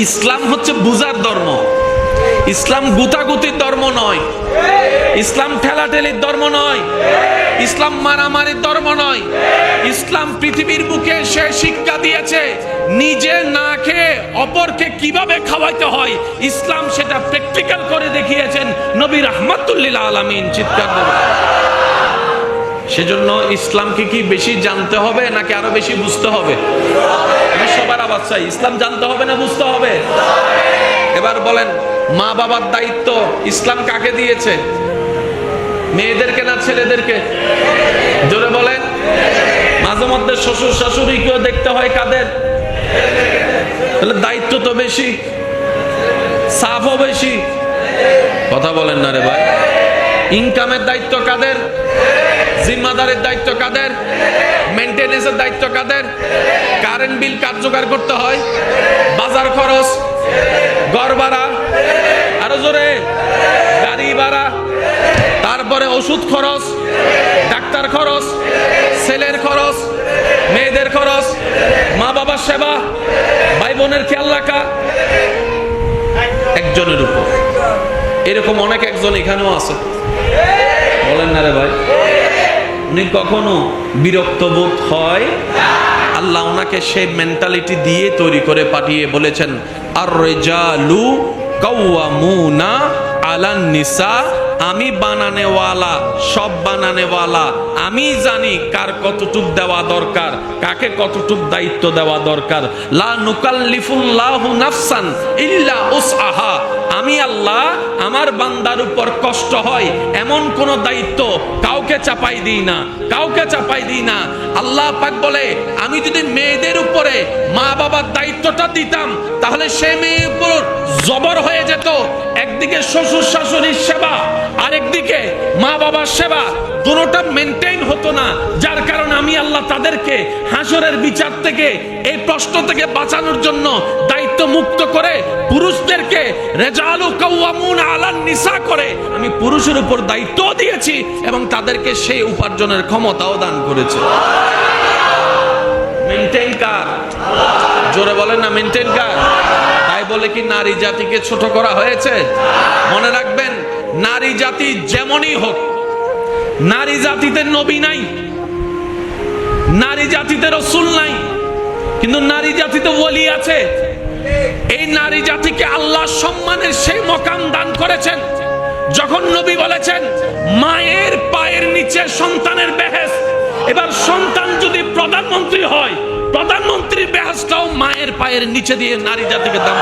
ইসলাম হচ্ছে বুঝার ধর্ম। ইসলাম গুতাগুতির ধর্ম নয়, ইসলাম ঠেলাঠেলির ধর্ম নয়, ইসলাম মারামারির ধর্ম নয়। ইসলাম পৃথিবীর বুকে সে শিক্ষা দিয়েছে নিজে না খেয়ে অপরকে কিভাবে খাওয়াইতে হয়, ইসলাম সেটা প্র্যাকটিক্যাল করে দেখিয়েছেন নবী রাহমাতুল লিল আলামিন। চিৎকার দেব। সেজন্য ইসলামকে কি বেশি জানতে হবে নাকি আরো বেশি বুঝতে হবে? আমি সবার আওয়াজ চাই, ইসলাম জানতে হবে না বুঝতে হবে? এবার বলেন, মা বাবার দায়িত্ব ইসলাম কাকে দিয়েছে? মেয়েদেরকে না ছেলেদেরকে? জোরে বলেন। মাঝে মধ্যে শ্বশুর শাশুড়িকেও দেখতে হয় কাদের? তাহলে দায়িত্ব তো বেশি, সাফও বেশি। কথা বলেন না রে ভাই। ইনকামের দায়িত্ব কাদের? জিম্মাদারের দায়িত্ব কাদের? মেইনটেনেন্সের দায়িত্ব কাদের? কারেন্ট বিল কার জোগাড় করতে হয়? বাজার খরচ, ঘর ভাড়া, আরো জোরে গাড়ি ভাড়া, তারপরে ওষুধ খরচ, ডাক্তার খরচ, ছেলের খরচ, মেয়েদের খরচ, মা বাবার সেবা, ভাই বোনের খেয়াল রাখা একজনের উপর। এরকম অনেক একজন এখানেও আছে, বলেন না রে ভাই। উনি কখনো বিরক্ত বোধ হয়? আল্লাহ ওনাকে সেই মেন্টালিটি দিয়ে তৈরি করে পাঠিয়ে বলেছেন, আর রিজালু কাওয়ামুনা আলান নিসা। আমি বানানেওয়ালা, সব বানানেওয়ালা। আমি জানি কার কতটুক দেওয়া দরকার, কাকে কতটুক দায়িত্ব দেওয়া দরকার। লা নুকাল্লিফুল্লাহু নাফসান ইল্লা উসআহা। আমি আল্লাহ আমার বান্দার উপর কষ্ট হয় এমন কোন দায়িত্ব কাউকে চাপাই দিই না, কাউকে চাপাই দিই না। আল্লাহ পাক বলে, আমি যদি মেয়েদের উপরে মা বাবার দায়িত্বটা দিতাম তাহলে সে মেয়ের উপর জবর হয়ে যেত। একদিকে শ্বশুর শাশুড়ির সেবা, আরেকদিকে মা বাবার সেবা, দুটোটা মেনটেইন হতো না। যার কারণে আমি আল্লাহ তাদেরকে হাসরের বিচার থেকে, এই প্রশ্ন থেকে বাঁচানোর জন্য দায়িত্ব মুক্ত করে পুরুষদেরকে রিজালু কাওয়ামুনা আলান নিসা করে আমি পুরুষের উপর দায়িত্ব দিয়েছি এবং তাদেরকে সেই উপার্জনের ক্ষমতাও দান করেছি। মেনটেইন কার? জোরে বলেন না, মেনটেইন কার? তাই বলে কি নারী জাতিকে ছোট করা হয়েছে? মনে রাখবেন, নারী জাতি যেমনই হোক, নারী জাতিতে নবী নাই, নারী জাতিতে রাসূল নাই, কিন্তু নারী জাতিতে ওলি আছে। এই নারী জাতিকে আল্লাহ সম্মানের সেই মকাম দান করেছেন। যখন নবী বলেছেন মায়ের পায়ের নিচে সন্তানের বেহেশত, এবার সন্তান যদি প্রধানমন্ত্রী হয়, প্রধানমন্ত্রীর বেহেশতটাও মায়ের পায়ের নিচে দিয়ে নারী জাতিকে দান।